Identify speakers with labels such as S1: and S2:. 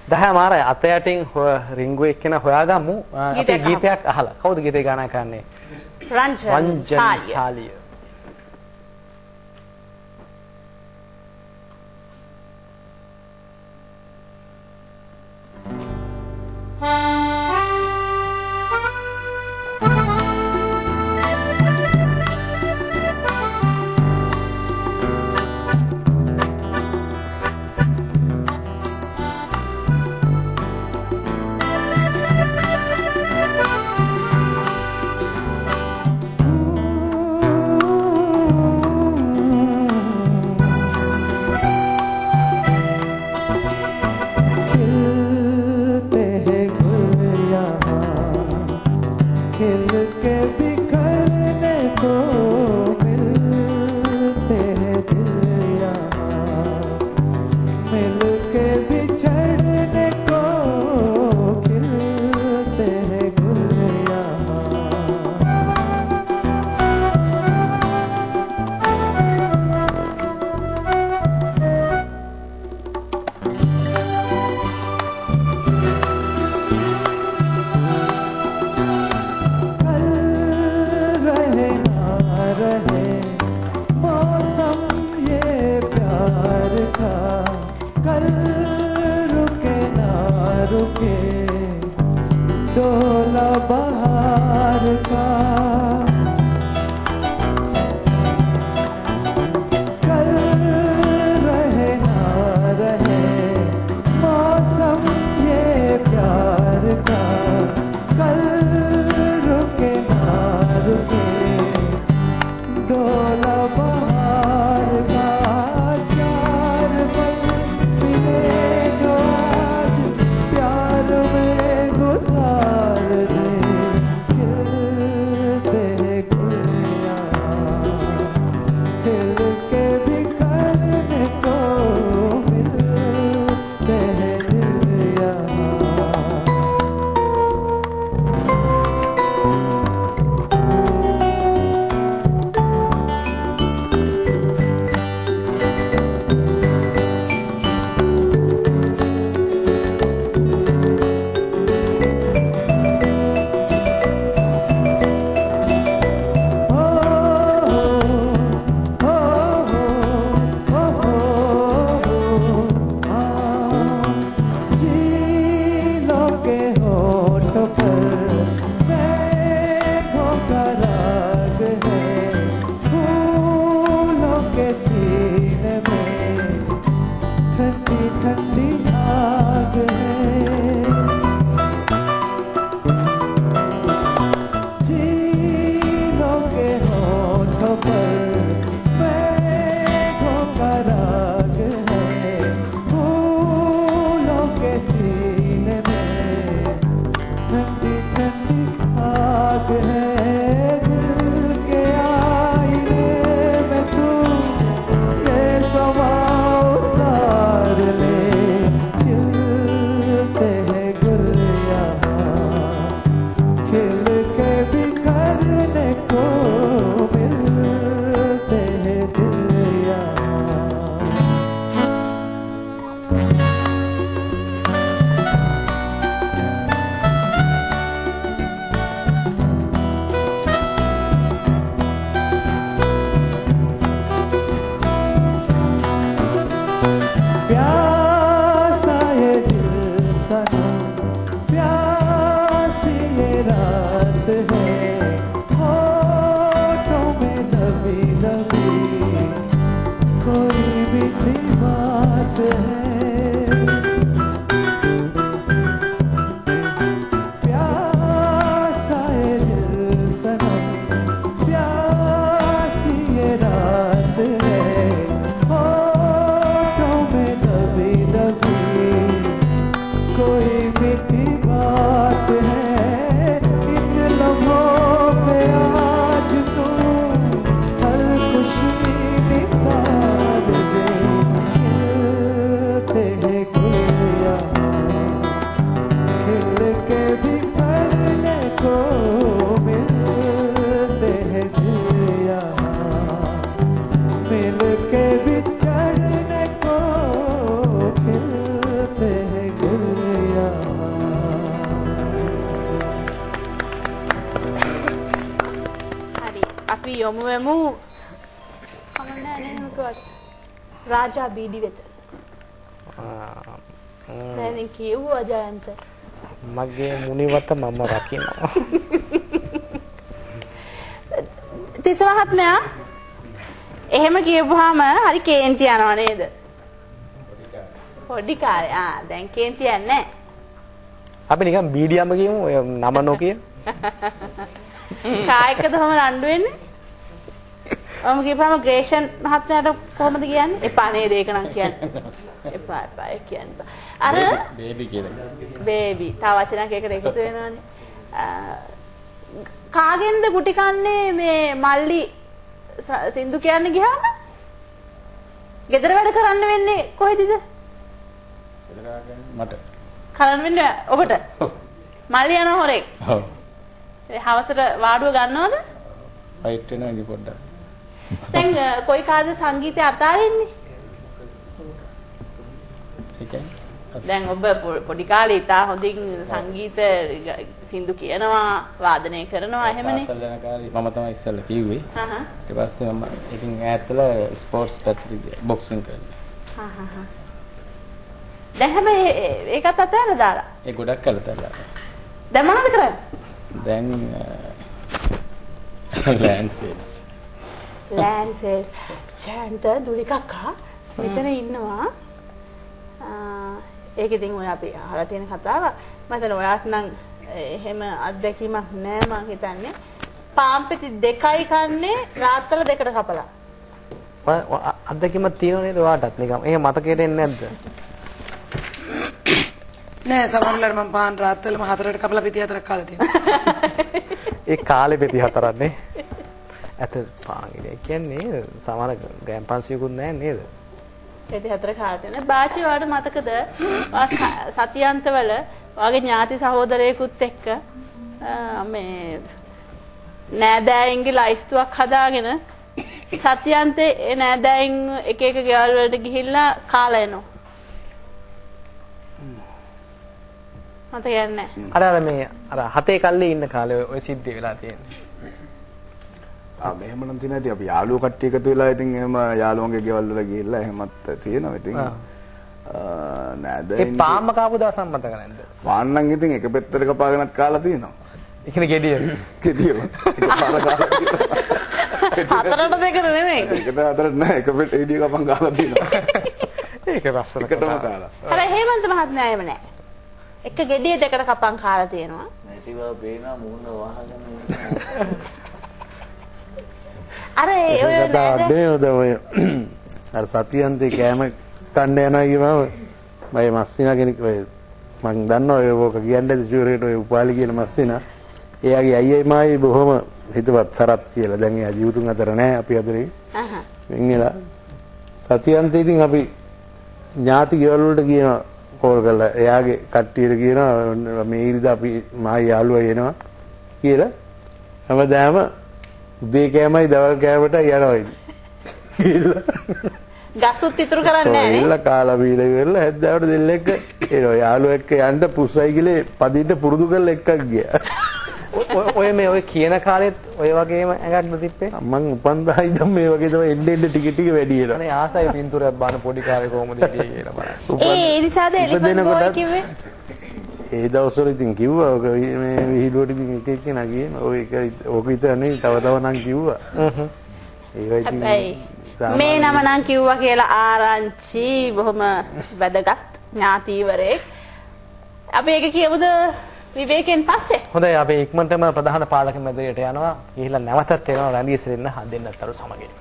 S1: 10 මාරයි අත යටින් රින්ගු එක්කෙන හොයාගමු. අපි ගීතයක් අහලා. කවුද ගීතේ ගායනා කරන්නේ?
S2: රංජන්
S1: සාලිය.
S2: යමු වෙමු. කමන්නේ නේ මොකවත්. රාජා බීඩි වෙත. දැන් කිව්වා ජයන්ත.
S1: මගේ මුනිවත මම රකින්නවා.
S2: තිස්ස මහත්මයා එහෙම කියපුවාම හරි කේන්ති යනවා නේද? පොඩි කාලේ දැන් කේන්ති යන්නේ නැහැ.
S1: අපි නිකන් බීඩියම කියමු ඔය නම නොකිය.
S2: කායකද කොහම රණ්ඩු වෙන්නේ? ඔම කියපුවාම ග්‍රේෂන් මහත්මයාට කොහොමද කියන්නේ? එපා නේද ඒක නම් කියන්නේ. එපා ඒ කියන්න. අර බේබි කියලා. බේබි. තව වචනයක් ඒකට එකතු වෙනවානේ. කාගෙන්ද ගුටි කන්නේ මේ මල්ලි සින්දු කියන්න ගියාම? ගෙදර වැඩ කරන්න වෙන්නේ කොහෙදද?
S3: මට.
S2: කරන්න වෙන්නේ ඔබට. මල්ලි යන හොරෙක්.
S3: ඔව්.
S2: ඒ හවසට වාඩුව ගන්නවද?
S3: ෆයිට් වෙනවා ඉතින් පොඩ්ඩක්.
S2: දැන් කොයි කාලේ සංගීතය අතාරින්නේ? දැන් ඔබ පොඩි කාලේ ඉතා හොඳින් සංගීත සින්දු කියනවා වාදනය කරනවා එහෙමනේ.
S3: පාසල් යන කාලේ මම තමයි ඉස්සෙල්ලා කිව්වේ. ඊට පස්සේ මම ඉතින් ඈතල ස්පෝර්ට්ස් පැත්තට බොක්සින් කරනවා.
S2: දැන් හැබැයි ඒකත් අතහැරලා දාලා.
S3: ඒ ගොඩක් කළා දාලා.
S2: දැන් මොනවද කරන්නේ?
S3: දැන් land sales.
S2: Land sales. Chantha දුලිකක්කා මෙතන ඉන්නවා. ඒක ඉතින් ඔය අපි අහලා තියෙන කතාවක්. මම හිතන්නේ ඔයාට නම් එහෙම අත්දැකීමක් නෑ මං හිතන්නේ. පාම්පෙති දෙකයි කන්නේ රාත්තල දෙකට කපලා.
S1: අත්දැකීමක් තියෙනව නේද ඔයාටත් නිකන්? එහෙම මතකයට එන්නේ නැද්ද?
S4: නෑ සමහරවිට මම පාන් රාත්තලම 4ට කපලා පිටි 4ක් කාලා තියෙනවා.
S1: ඒ කාලේ පිටි 4ක් නේ. ඇත පාන් කියන්නේ සමහර ගෑම්පන්සියකුත් නෑ නේද?
S2: පිටි 4 කාලා තියෙන. බාචි වලට මතකද? සතියන්තවල ඔයාගේ ඥාති සහෝදරයෙකුත් එක්ක මේ නෑදෑයින්ගේ ලයිස්තුවක් හදාගෙන සතියන්තේ ඒ නෑදෑයින් එක එක ගෙවල් වලට ගිහිල්ලා කාලා එනවා. මට කියන්නේ
S1: අර මේ අර හතේ කල්ලේ ඉන්න කාලේ ඔය සිද්ධිය වෙලා තියෙන්නේ.
S5: මෙහෙම නම් තියෙනවා. ඉතින් අපි යාළුවෝ කට්ටිය එකතු වෙලා ඉතින් එහෙම යාළුවන්ගේ ගෙවල් වල ගිහිල්ලා එහෙමත් තියෙනවා. ඉතින් නෑද
S1: ඒ පාම්ම කාපු දවස් මතක නැද්ද?
S5: පාන් නම් ඉතින් එක පෙත්තට කපාගෙනත් කාලා තියෙනවා.
S1: ඒ කියන්නේ ගෙඩිය.
S5: ගෙඩිය. එකපාර කාලා තියෙනවා.
S2: හතරට දෙකට නෙමෙයි.
S5: එකට හතරට නෑ එක පෙත්ත ගෙඩිය කපන් කාලා තියෙනවා.
S1: ඒක රස්සන
S5: එකටම කාලා.
S2: හැබැයි හේමන්ත මහත්මයා එහෙම නෑ. එක ගෙඩිය දෙකට කපන් කාලා තියෙනවා.
S6: නැතිවා බේනා මූණ වහගෙන
S2: අර ඒ ඔය
S7: අර සතියන්තේ කෑම කන්න යනවා කියවම මම මස්සිනා කෙනෙක් ඔය මං දන්නවා ඔය කියන්නේ ජූරියට ඔය උපාලි කියන මස්සිනා එයාගේ අයියයි මායි බොහොම හිතවත් සරත් කියලා. දැන් එයා ජීවිතුන් අතර නැහැ අපි අතරේ. වෙන්ගලා සතියන්තේ ඉතින් අපි ඥාති ගෙවල් වලට කියනවා කෝල් කරලා එයාගේ කට්ටියට කියනවා මේ ඉරිදා අපි මායි යාළුවා එනවා කියලා. හැමදාම උදේ කෑමයි දවල් කෑමට යනවා ඉතින්.
S2: ගසුත් ඉතුරු කරන්නේ නැහැ නේ.
S7: එල්ල කාලා බීලා ඉවරලා හැද්දාවට දෙල්ලෙක්ක එනවා යාළුවා එක්ක යන්න පුස්සයි කියලා පදින්න පුරුදු කරලා එක්කක් ගියා.
S1: ඔය මේ ඔය කියන කාලෙත් ඔය වගේම ඇඟක්ද තිබ්බේ?
S7: මං උපන්දායි ඉඳන් මේ වගේ තමයි එන්න ටික ටික වැඩි වෙනවා.
S1: අනේ ආසයි පින්තූරයක් බාන පොඩි කාලේ කොහොමද හිටියේ කියලා බලන්න.
S2: ඒ නිසාද එලිෆන්ට් බෝයි කිව්වේ?
S7: ඒ දවස්වල ඉතින් කිව්වා ඔක මේ විහිළුවට ඉතින් එක එක කෙනා කියන ඔය එක ඕක විතර නෙවෙයි තව නම් කිව්වා. ඒවා ඉතින්
S2: මේ නම නම් කිව්වා කියලා ආරංචි බොහොම වැදගත් ඥාතිවරයෙක්. අපි ඒක කියමුද විවේකයෙන් පස්සේ?
S1: හොඳයි අපි ඉක්මනටම ප්‍රධාන පාලක මැදිරියට යනවා. ගිහිල්ලා නැවතත් එනවා රැඳී සිටින්න හදෙන්නත් අර සමගින්.